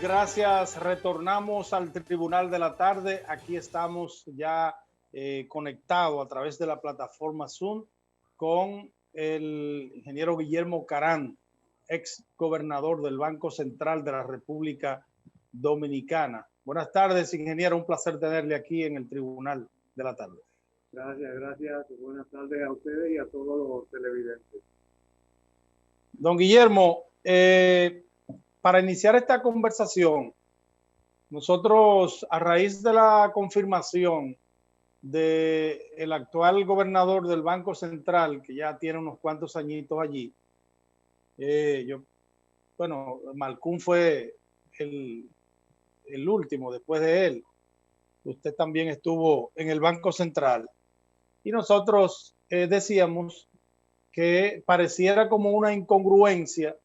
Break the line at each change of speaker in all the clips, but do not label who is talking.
Gracias. Retornamos al Tribunal de la Tarde. Aquí estamos ya conectados a través de la plataforma Zoom con el ingeniero Guillermo Carán, ex gobernador del Banco Central de la República Dominicana. Buenas tardes, ingeniero. Un placer tenerle aquí en el Tribunal de la Tarde.
Gracias. Buenas tardes a ustedes y a todos los televidentes.
Don Guillermo, para iniciar esta conversación, nosotros, a raíz de la confirmación del actual gobernador del Banco Central, que ya tiene unos cuantos añitos allí, Malcún fue el último después de él. Usted también estuvo en el Banco Central. Y nosotros decíamos que pareciera como una incongruencia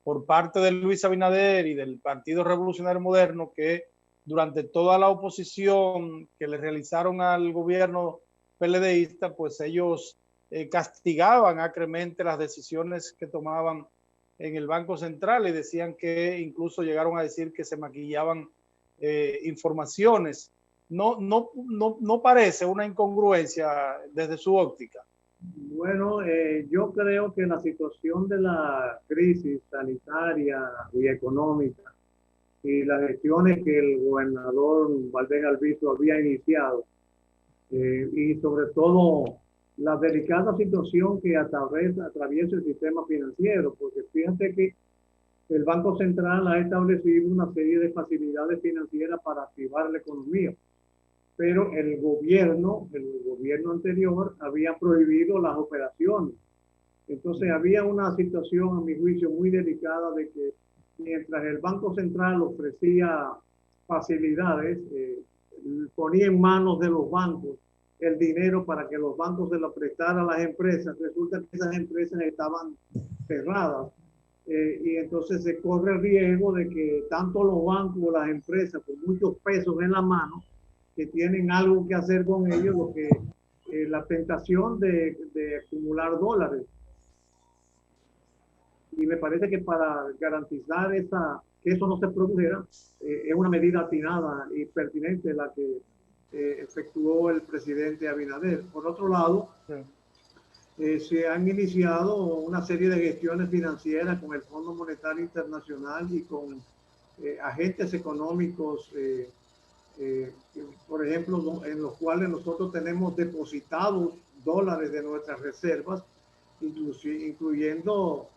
por parte de Luis Abinader y del Partido Revolucionario Moderno, que durante toda la oposición que le realizaron al gobierno PLDista, pues ellos castigaban acremente las decisiones que tomaban en el Banco Central y decían que incluso llegaron a decir que se maquillaban informaciones. No parece una incongruencia desde su óptica.
Bueno, yo creo que la situación de la crisis sanitaria y económica y las gestiones que el gobernador Valdés Albizu había iniciado y sobre todo la delicada situación que atraviesa el sistema financiero, porque fíjate que el Banco Central ha establecido una serie de facilidades financieras para activar la economía, pero el gobierno anterior había prohibido las operaciones. Entonces había una situación, a mi juicio, muy delicada de que mientras el Banco Central ofrecía facilidades, ponía en manos de los bancos el dinero para que los bancos se lo prestaran a las empresas, resulta que esas empresas estaban cerradas. Y entonces se corre el riesgo de que tanto los bancos como las empresas, con muchos pesos en la mano, que tienen algo que hacer con ellos, lo que la tentación de acumular dólares. Y me parece que para garantizar que eso no se produjera, es una medida atinada y pertinente la que efectuó el presidente Abinader. Por otro lado, se han iniciado una serie de gestiones financieras con el Fondo Monetario Internacional y con agentes económicos, por ejemplo, en los cuales nosotros tenemos depositados dólares de nuestras reservas, incluyendo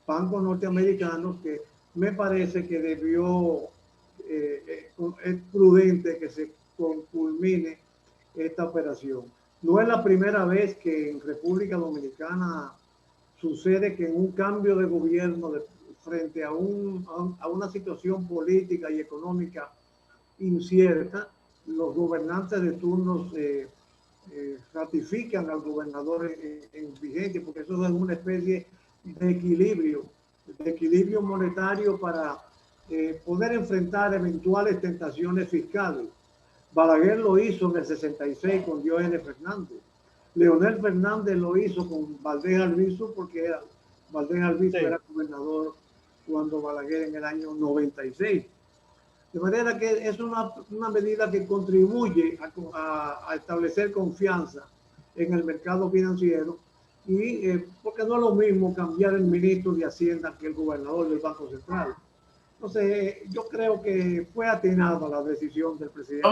bancos norteamericanos, que me parece que es prudente que se culmine esta operación. No es la primera vez que en República Dominicana sucede que en un cambio de gobierno frente a una situación política y económica incierta, los gobernantes de turnos ratifican al gobernador en vigente, porque eso es una especie de equilibrio monetario para poder enfrentar eventuales tentaciones fiscales. Balaguer lo hizo en el 66 con Diógenes Fernández. Leonel Fernández lo hizo con Valdés Albizu, porque Valdés Albizu era gobernador cuando Balaguer en el año 96. De manera que es una medida que contribuye a establecer confianza en el mercado financiero y porque no es lo mismo cambiar el ministro de Hacienda que el gobernador del Banco Central. Entonces, yo creo que fue atinada la decisión del presidente.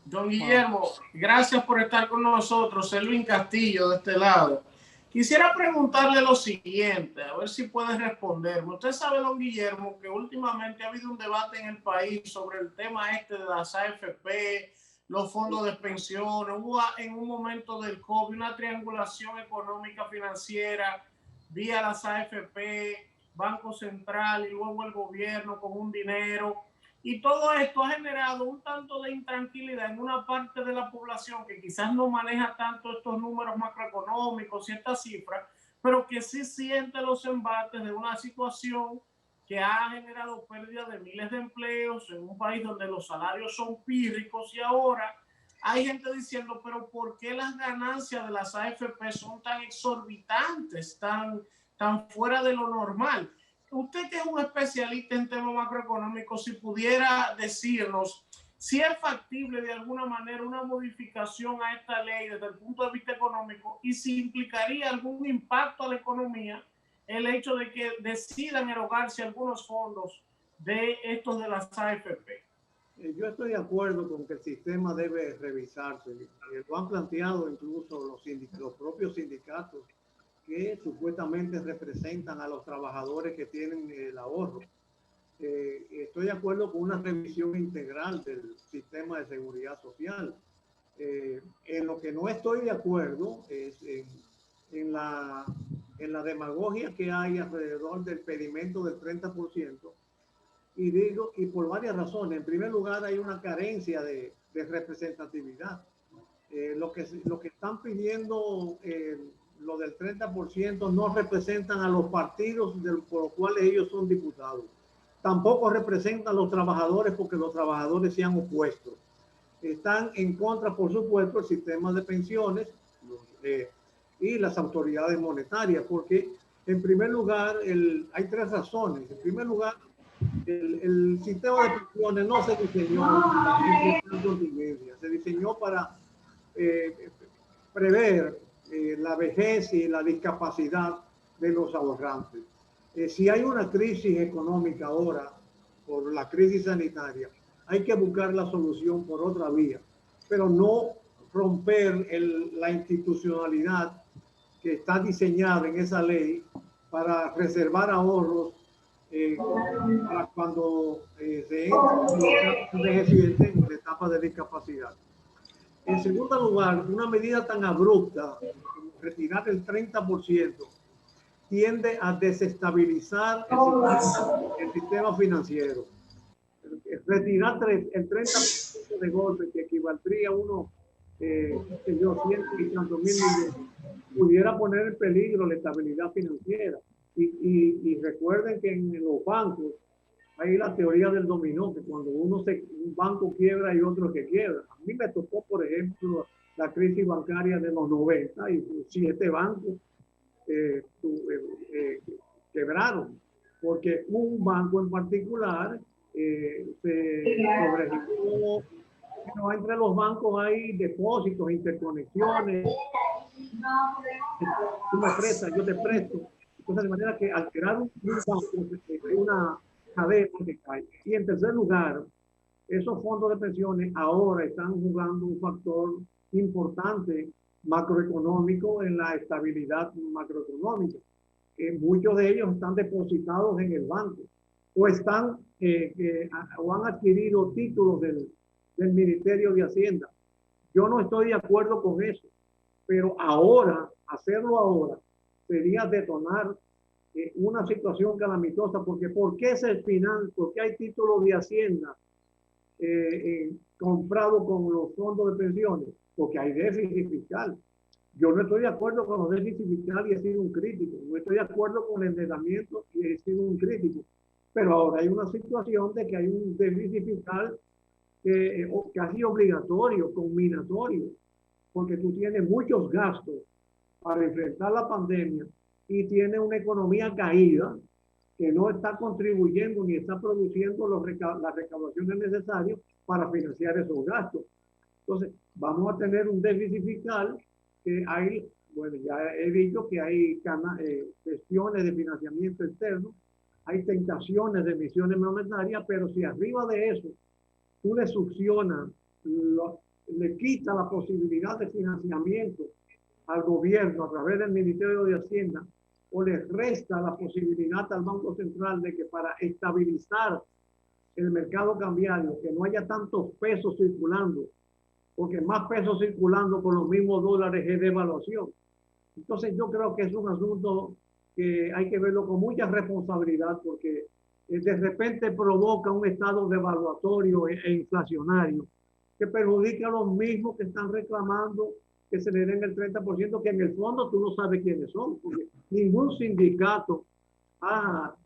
Don Guillermo, gracias por estar con nosotros. Soy Luis Castillo de este lado. Quisiera preguntarle lo siguiente, a ver si puede responderme. Usted sabe, don Guillermo, que últimamente ha habido un debate en el país sobre el tema de las AFP, los fondos de pensiones. Hubo en un momento del COVID una triangulación económica financiera vía las AFP, Banco Central y luego el gobierno con un dinero. Y todo esto ha generado un tanto de intranquilidad en una parte de la población que quizás no maneja tanto estos números macroeconómicos y estas cifras, pero que sí siente los embates de una situación que ha generado pérdida de miles de empleos en un país donde los salarios son pírricos, y ahora hay gente diciendo, pero ¿por qué las ganancias de las AFP son tan exorbitantes, tan fuera de lo normal? usted que es un especialista en temas macroeconómicos, si pudiera decirnos si es factible de alguna manera una modificación a esta ley desde el punto de vista económico y si implicaría algún impacto a la economía el hecho de que decidan erogarse algunos fondos de estos de las AFP.
Yo estoy de acuerdo con que el sistema debe revisarse. Lo han planteado incluso los propios sindicatos que supuestamente representan a los trabajadores que tienen el ahorro. Estoy de acuerdo con una revisión integral del sistema de seguridad social. En lo que no estoy de acuerdo es en la demagogia que hay alrededor del pedimento del 30%. Y por varias razones. En primer lugar, hay una carencia de representatividad. Lo que están pidiendo, lo del 30%, no representan a los partidos por los cuales ellos son diputados. Tampoco representan a los trabajadores porque los trabajadores se han opuesto. Están en contra, por supuesto, del sistema de pensiones y las autoridades monetarias, porque en primer lugar, hay tres razones. En primer lugar, el sistema de pensiones no se diseñó para contingencia, se diseñó para prever la vejez y la discapacidad de los ahorrantes. Si hay una crisis económica ahora por la crisis sanitaria, hay que buscar la solución por otra vía, pero no romper la institucionalidad que está diseñada en esa ley para reservar ahorros para cuando se envejeciente en la etapa de discapacidad. En segundo lugar, una medida tan abrupta como retirar el 30% tiende a desestabilizar el sistema financiero. Retirar el 30% de golpe, que equivaldría a unos 100 y tantos mil millones, pudiera poner en peligro la estabilidad financiera. Y recuerden que en los bancos hay la teoría del dominó, que cuando un banco quiebra y otro que quiebra. A mí me tocó, por ejemplo, la crisis bancaria de los 90 y 7 bancos quebraron, porque un banco en particular se sobrevivió. Bueno, entre los bancos hay depósitos, interconexiones. Tú me prestas, yo te presto. Entonces, de manera que al crear un banco, hay una cadena que cae. Y en tercer lugar, esos fondos de pensiones ahora están jugando un factor importante macroeconómico en la estabilidad macroeconómica. Muchos de ellos están depositados en el banco o están o han adquirido títulos del Ministerio de Hacienda. Yo no estoy de acuerdo con eso, pero hacerlo ahora sería detonar una situación calamitosa, porque ¿por qué ¿por qué hay títulos de Hacienda comprados con los fondos de pensiones? Porque hay déficit fiscal. Yo no estoy de acuerdo con los déficits fiscales y he sido un crítico. No estoy de acuerdo con el endeudamiento y he sido un crítico. Pero ahora hay una situación de que hay un déficit fiscal casi obligatorio, combinatorio, porque tú tienes muchos gastos para enfrentar la pandemia y tienes una economía caída que no está contribuyendo ni está produciendo las recaudaciones necesarias para financiar esos gastos. Entonces, vamos a tener un déficit fiscal que hay, bueno, ya he dicho que hay gestiones de financiamiento externo, hay tentaciones de emisiones monetarias, pero si arriba de eso tú le succionas, le quitas la posibilidad de financiamiento al gobierno a través del Ministerio de Hacienda, o le resta la posibilidad al Banco Central de que para estabilizar el mercado cambiario, que no haya tantos pesos circulando, porque más pesos circulando con los mismos dólares es devaluación. Entonces yo creo que es un asunto que hay que verlo con mucha responsabilidad, porque de repente provoca un estado devaluatorio e inflacionario que perjudica a los mismos que están reclamando que se le den el 30%, que en el fondo tú no sabes quiénes son, porque ningún sindicato ha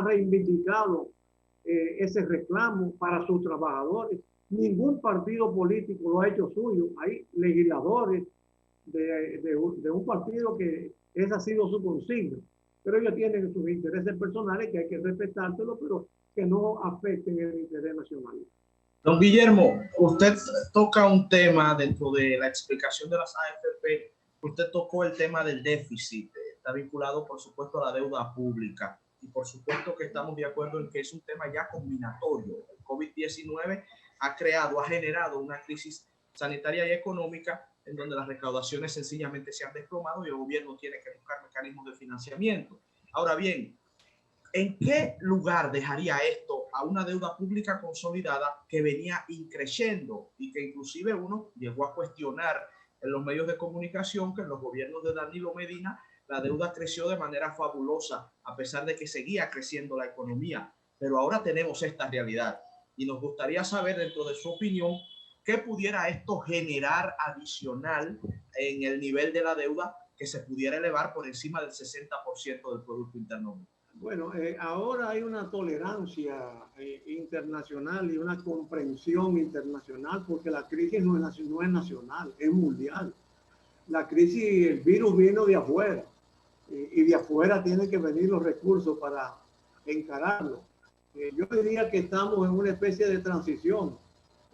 reivindicado ese reclamo para sus trabajadores. Ningún partido político lo ha hecho suyo. Hay legisladores de un partido que esa ha sido su consigna, pero ellos tienen sus intereses personales que hay que respetárselos, pero que no afecten el interés nacional.
Don Guillermo, usted toca un tema dentro de la explicación de las AFP. Usted tocó el tema del déficit. Está vinculado, por supuesto, a la deuda pública. Y por supuesto que estamos de acuerdo en que es un tema ya combinatorio. El COVID-19 ha generado una crisis sanitaria y económica en donde las recaudaciones sencillamente se han desplomado y el gobierno tiene que buscar mecanismos de financiamiento. Ahora bien, ¿en qué lugar dejaría esto a una deuda pública consolidada que venía increciendo y que inclusive uno llegó a cuestionar en los medios de comunicación que en los gobiernos de Danilo Medina la deuda creció de manera fabulosa a pesar de que seguía creciendo la economía? Pero ahora tenemos esta realidad y nos gustaría saber, dentro de su opinión, qué pudiera esto generar adicional en el nivel de la deuda que se pudiera elevar por encima del 60% del Producto Interno Bruto.
Bueno, ahora hay una tolerancia internacional y una comprensión internacional porque la crisis no es nacional, es mundial. La crisis, el virus vino de afuera y de afuera tienen que venir los recursos para encararlo. Yo diría que estamos en una especie de transición,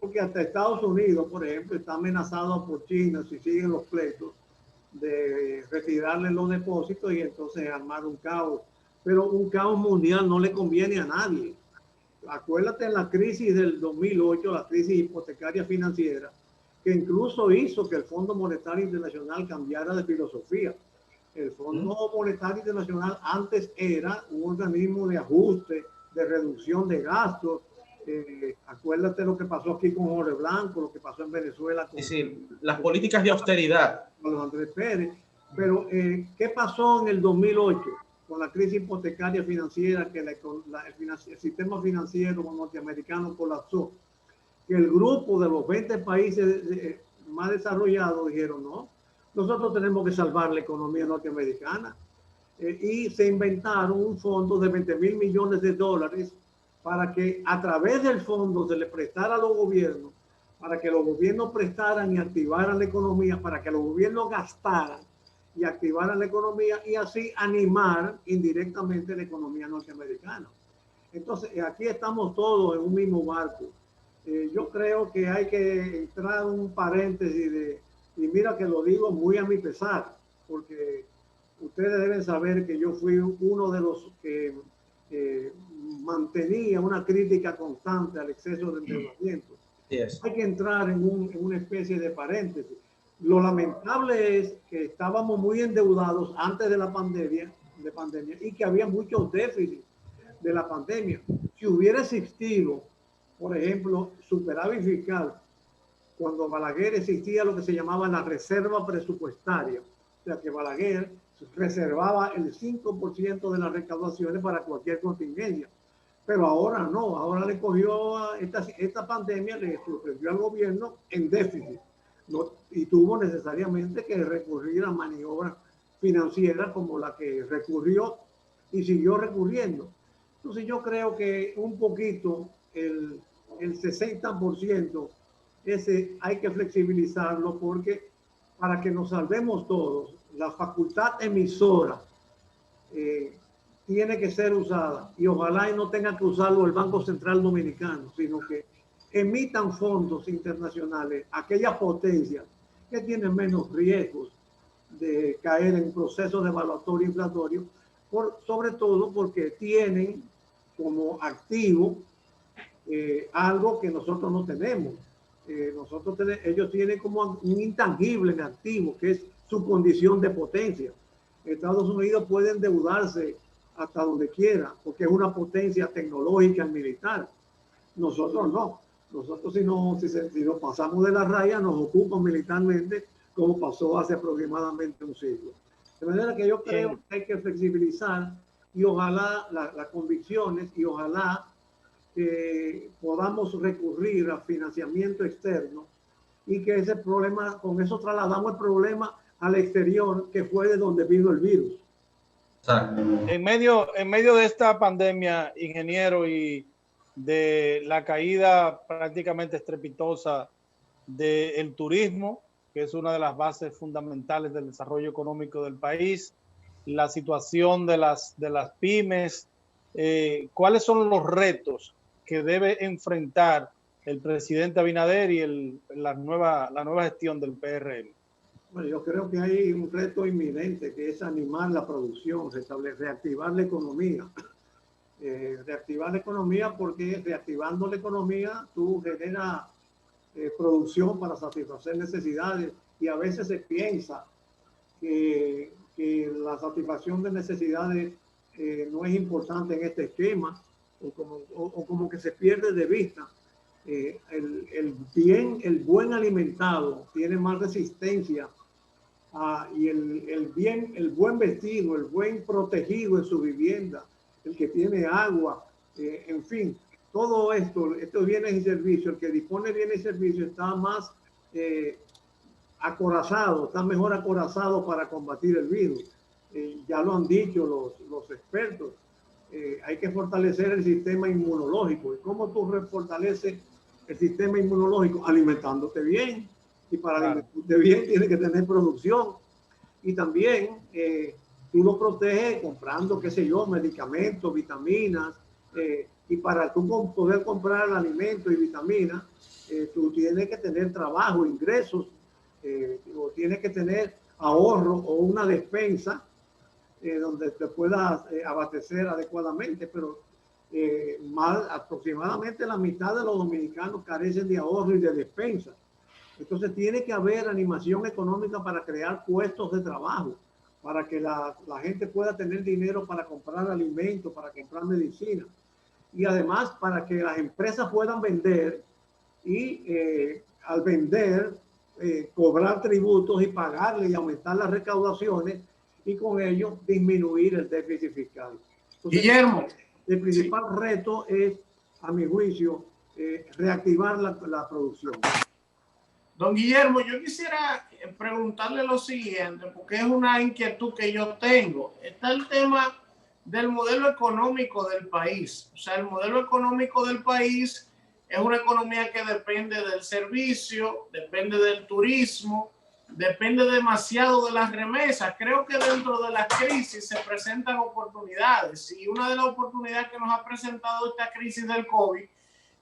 porque hasta Estados Unidos, por ejemplo, está amenazado por China si siguen los pleitos de retirarle los depósitos y entonces armar un caos. Pero un caos mundial no le conviene a nadie. Acuérdate en la crisis del 2008, la crisis hipotecaria financiera, que incluso hizo que el Fondo Monetario Internacional cambiara de filosofía. El Fondo Monetario Internacional antes era un organismo de ajuste, de reducción de gastos. Acuérdate lo que pasó aquí con Jorge Blanco, lo que pasó en Venezuela con
las políticas de austeridad.
Con Andrés Pérez. Pero, ¿qué pasó en el 2008? Con la crisis hipotecaria financiera, que el sistema financiero norteamericano colapsó, que el grupo de los 20 países más desarrollados dijeron, no, nosotros tenemos que salvar la economía norteamericana, y se inventaron un fondo de 20.000 millones de dólares para que a través del fondo se le prestara a los gobiernos, para que los gobiernos prestaran y activaran la economía, para que los gobiernos gastaran y activaran la economía y así animar indirectamente la economía norteamericana. Entonces, aquí estamos todos en un mismo barco. Yo creo que hay que entrar en un paréntesis y mira que lo digo muy a mi pesar, porque ustedes deben saber que yo fui uno de los que mantenía una crítica constante al exceso de endeudamiento.
Yes.
Hay que entrar en una especie de paréntesis. Lo lamentable es que estábamos muy endeudados antes de la pandemia y que había muchos déficits de la pandemia. Si hubiera existido, por ejemplo, superávit fiscal, cuando Balaguer existía lo que se llamaba la reserva presupuestaria, o sea que Balaguer reservaba el 5% de las recaudaciones para cualquier contingencia. Pero ahora no, ahora le cogió a esta pandemia, le sorprendió al gobierno en déficit. No, y tuvo necesariamente que recurrir a maniobras financieras como la que recurrió y siguió recurriendo. Entonces yo creo que un poquito el 60% ese hay que flexibilizarlo porque para que nos salvemos todos, la facultad emisora tiene que ser usada y ojalá y no tenga que usarlo el Banco Central Dominicano, sino que emitan fondos internacionales, aquellas potencias que tienen menos riesgos de caer en procesos de evaluatorio inflatorio, sobre todo porque tienen como activo algo que nosotros no tenemos. Ellos tienen como un intangible en activo, que es su condición de potencia. Estados Unidos puede endeudarse hasta donde quiera, porque es una potencia tecnológica y militar. Nosotros no. Nosotros si nos pasamos de la raya nos ocupan militarmente como pasó hace aproximadamente un siglo. De manera que yo creo que hay que flexibilizar y ojalá las convicciones y ojalá podamos recurrir a financiamiento externo y que ese problema, con eso trasladamos el problema al exterior, que fue de donde vino el virus.
En medio de esta pandemia, ingeniero, y de la caída prácticamente estrepitosa del turismo, que es una de las bases fundamentales del desarrollo económico del país, la situación de las pymes. ¿Cuáles son los retos que debe enfrentar el presidente Abinader y la nueva gestión del PRM?
Bueno, yo creo que hay un reto inminente que es animar la producción, reactivar la economía. Reactivar la economía, porque reactivando la economía tú generas producción para satisfacer necesidades, y a veces se piensa que la satisfacción de necesidades no es importante en este esquema, o como que se pierde de vista. El buen alimentado tiene más resistencia, y el buen vestido, el buen protegido en su vivienda, el que tiene agua, en fin, todo estos bienes y servicios, el que dispone de bienes y servicios está más acorazado, está mejor acorazado para combatir el virus. Ya lo han dicho los expertos. Hay que fortalecer el sistema inmunológico. ¿Y cómo tú fortaleces el sistema inmunológico? Alimentándote bien. Y para alimentarte bien tienes que tener producción. Y también tú lo proteges comprando, qué sé yo, medicamentos, vitaminas. Y para tú poder comprar alimentos y vitaminas, tú tienes que tener trabajo, ingresos, o tienes que tener ahorro o una despensa donde te puedas abastecer adecuadamente. Pero aproximadamente la mitad de los dominicanos carecen de ahorro y de despensa. Entonces tiene que haber animación económica para crear puestos de trabajo, para que la gente pueda tener dinero para comprar alimentos, para comprar medicina, y además para que las empresas puedan vender, y al vender cobrar tributos y pagarle y aumentar las recaudaciones, y con ello disminuir el déficit fiscal. Entonces,
Guillermo,
el principal reto es, a mi juicio, reactivar la producción.
Don Guillermo, yo quisiera preguntarle lo siguiente, porque es una inquietud que yo tengo. Está el tema del modelo económico del país. O sea, el modelo económico del país es una economía que depende del servicio, depende del turismo, depende demasiado de las remesas. Creo que dentro de la crisis se presentan oportunidades, y una de las oportunidades que nos ha presentado esta crisis del COVID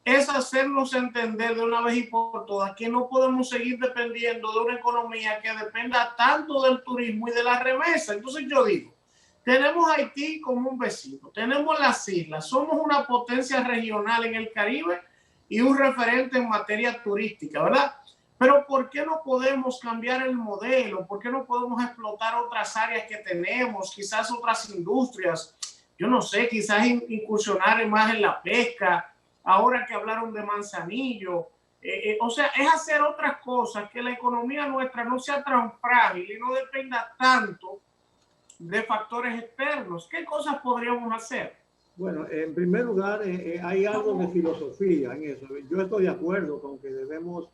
es hacernos entender de una vez y por todas que no podemos seguir dependiendo de una economía que dependa tanto del turismo y de la remesa. Entonces yo digo, tenemos Haití como un vecino, tenemos las islas, somos una potencia regional en el Caribe y un referente en materia turística, ¿verdad? Pero ¿por qué no podemos cambiar el modelo? ¿Por qué no podemos explotar otras áreas que tenemos, quizás otras industrias? Yo no sé, quizás incursionar más en la pesca. Ahora que hablaron de Manzanillo, o sea, es hacer otras cosas, que la economía nuestra no sea tan frágil y no dependa tanto de factores externos. ¿Qué cosas podríamos hacer?
Bueno, en primer lugar, hay algo de filosofía en eso. Yo estoy de acuerdo con que debemos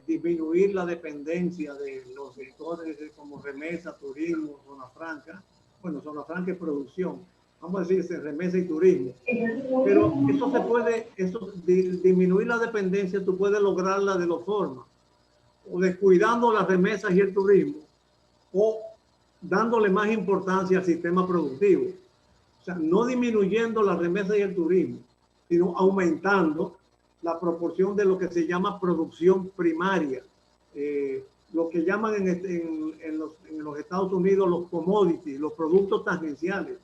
disminuir la dependencia de los sectores como remesa, turismo, zona franca. Bueno, zona franca y producción. Vamos a decir, remesa y turismo. Pero eso se puede, disminuir la dependencia, tú puedes lograrla de dos formas: o descuidando las remesas y el turismo, o dándole más importancia al sistema productivo. O sea, no disminuyendo las remesas y el turismo, sino aumentando la proporción de lo que se llama producción primaria. Lo que llaman en los Estados Unidos los commodities, los productos tangenciales.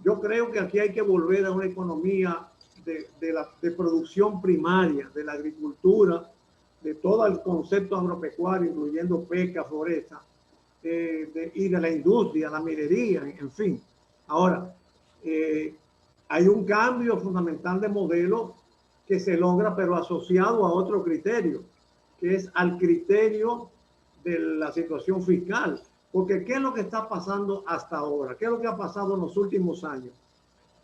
Yo creo que aquí hay que volver a una economía de producción primaria, de la agricultura, de todo el concepto agropecuario, incluyendo pesca, foresta, y de la industria, la minería, en fin. Ahora, hay un cambio fundamental de modelo que se logra, pero asociado a otro criterio, que es al criterio de la situación fiscal. Porque ¿qué es lo que está pasando hasta ahora? ¿Qué es lo que ha pasado en los últimos años?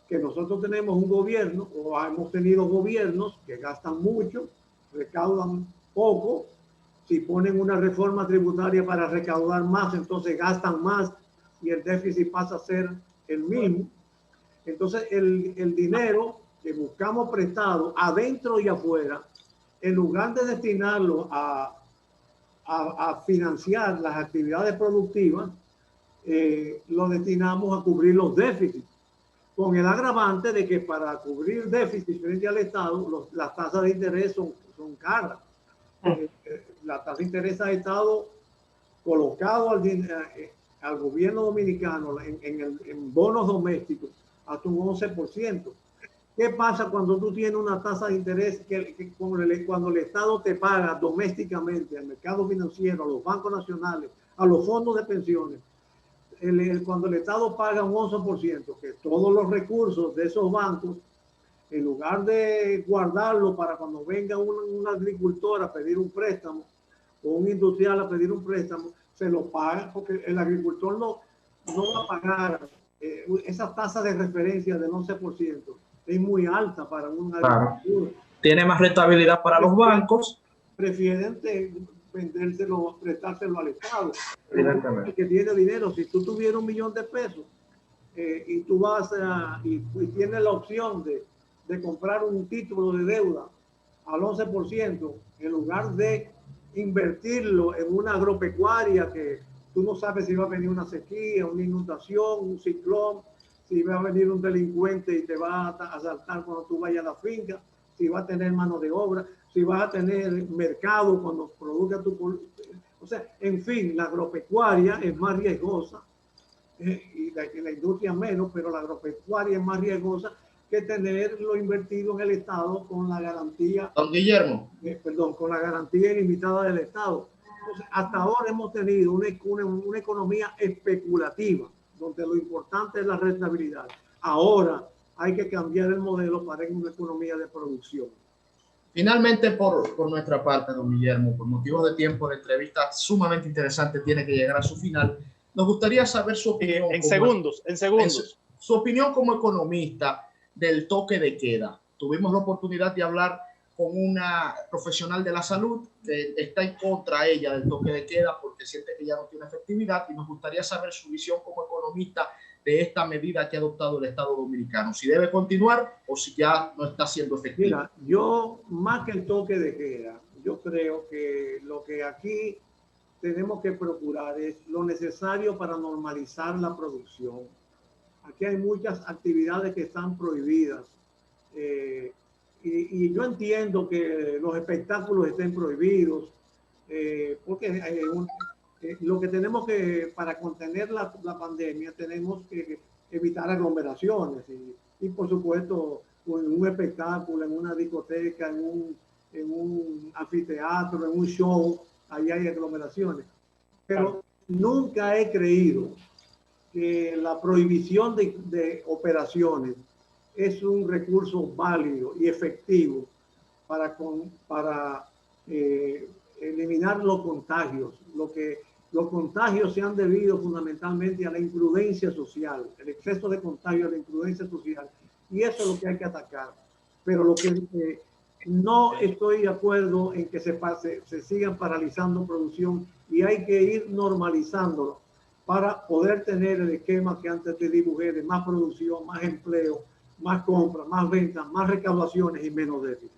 Que nosotros tenemos un gobierno, o hemos tenido gobiernos que gastan mucho, recaudan poco. Si ponen una reforma tributaria para recaudar más, entonces gastan más y el déficit pasa a ser el mismo. Entonces el dinero que buscamos prestado adentro y afuera, en lugar de destinarlo a financiar las actividades productivas, lo destinamos a cubrir los déficits, con el agravante de que para cubrir déficits frente al Estado, las tasas de interés son caras. La tasa de interés ha estado colocado al gobierno dominicano en bonos domésticos hasta un 11%. ¿Qué pasa cuando tú tienes una tasa de interés cuando el Estado te paga domésticamente al mercado financiero, a los bancos nacionales, a los fondos de pensiones? Cuando el Estado paga un 11%, que todos los recursos de esos bancos, en lugar de guardarlo para cuando venga un agricultor a pedir un préstamo o un industrial a pedir un préstamo, se lo pagan porque el agricultor no va a pagar esa tasa de referencia del 11%. Es muy alta para un agricultor.
Tiene más rentabilidad para los bancos.
Prefieren vendérselo, prestárselo al Estado. El que tiene dinero, si tú tuvieras $1 millón de pesos y tú vas y tienes la opción de comprar un título de deuda al 11%, en lugar de invertirlo en una agropecuaria que tú no sabes si va a venir una sequía, una inundación, un ciclón, si va a venir un delincuente y te va a asaltar cuando tú vayas a la finca, si va a tener mano de obra, si vas a tener mercado cuando produzca tu... O sea, en fin, la agropecuaria es más riesgosa y la industria menos, pero la agropecuaria es más riesgosa que tenerlo invertido en el Estado con la garantía...
Don Guillermo.
Con la garantía ilimitada del Estado. Entonces, hasta ahora hemos tenido una economía especulativa, donde lo importante es la rentabilidad. Ahora hay que cambiar el modelo para una economía de producción.
Finalmente, por nuestra parte, don Guillermo, por motivos de tiempo, la entrevista sumamente interesante tiene que llegar a su final. Nos gustaría saber su opinión.
En segundos.
Su opinión como economista del toque de queda. Tuvimos la oportunidad de hablar con una profesional de la salud que está en contra ella del toque de queda porque siente que ya no tiene efectividad, y nos gustaría saber su visión como economista de esta medida que ha adoptado el Estado Dominicano, si debe continuar o si ya no está siendo efectiva.
Mira, yo más que el toque de queda, yo creo que lo que aquí tenemos que procurar es lo necesario para normalizar la producción. Aquí hay muchas actividades que están prohibidas. Y yo entiendo que los espectáculos estén prohibidos, porque lo que tenemos que, para contener la pandemia, tenemos que evitar aglomeraciones. Y por supuesto, en un espectáculo, en una discoteca, en un anfiteatro, en un show, ahí hay aglomeraciones. Pero nunca he creído que la prohibición de operaciones es un recurso válido y efectivo para eliminar los contagios. Los contagios se han debido fundamentalmente a la imprudencia social, el exceso de contagio, a la imprudencia social, y eso es lo que hay que atacar. Pero lo que no estoy de acuerdo en que se sigan paralizando producción, y hay que ir normalizándolo para poder tener el esquema que antes te dibujé de más producción, más empleo, más compras, más ventas, más recaudaciones y menos déficit.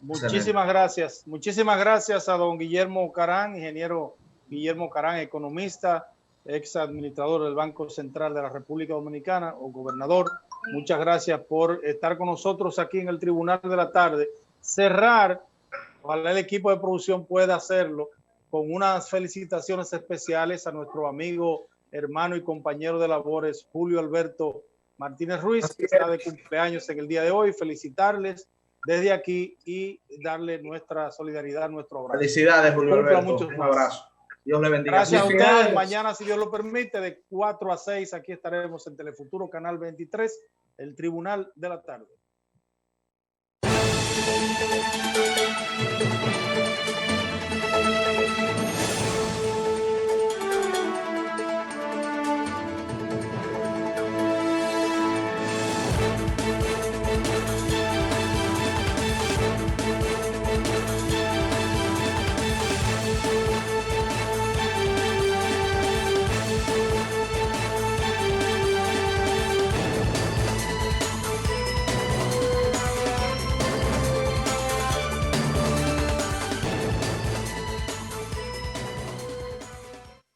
Muchísimas gracias. Muchísimas gracias a don Guillermo Carán, ingeniero Guillermo Carán, economista, ex administrador del Banco Central de la República Dominicana o gobernador. Muchas gracias por estar con nosotros aquí en el Tribunal de la Tarde. Cerrar, ojalá el equipo de producción pueda hacerlo, con unas felicitaciones especiales a nuestro amigo, hermano y compañero de labores, Julio Alberto Martínez Ruiz, que está de cumpleaños en el día de hoy. Felicitarles desde aquí y darle nuestra solidaridad, nuestro abrazo.
Felicidades, Julio Alberto. Un abrazo. Dios le bendiga.
Gracias a ustedes. Mañana, si Dios lo permite, de 4 a 6, aquí estaremos en Telefuturo, Canal 23, el Tribunal de la Tarde.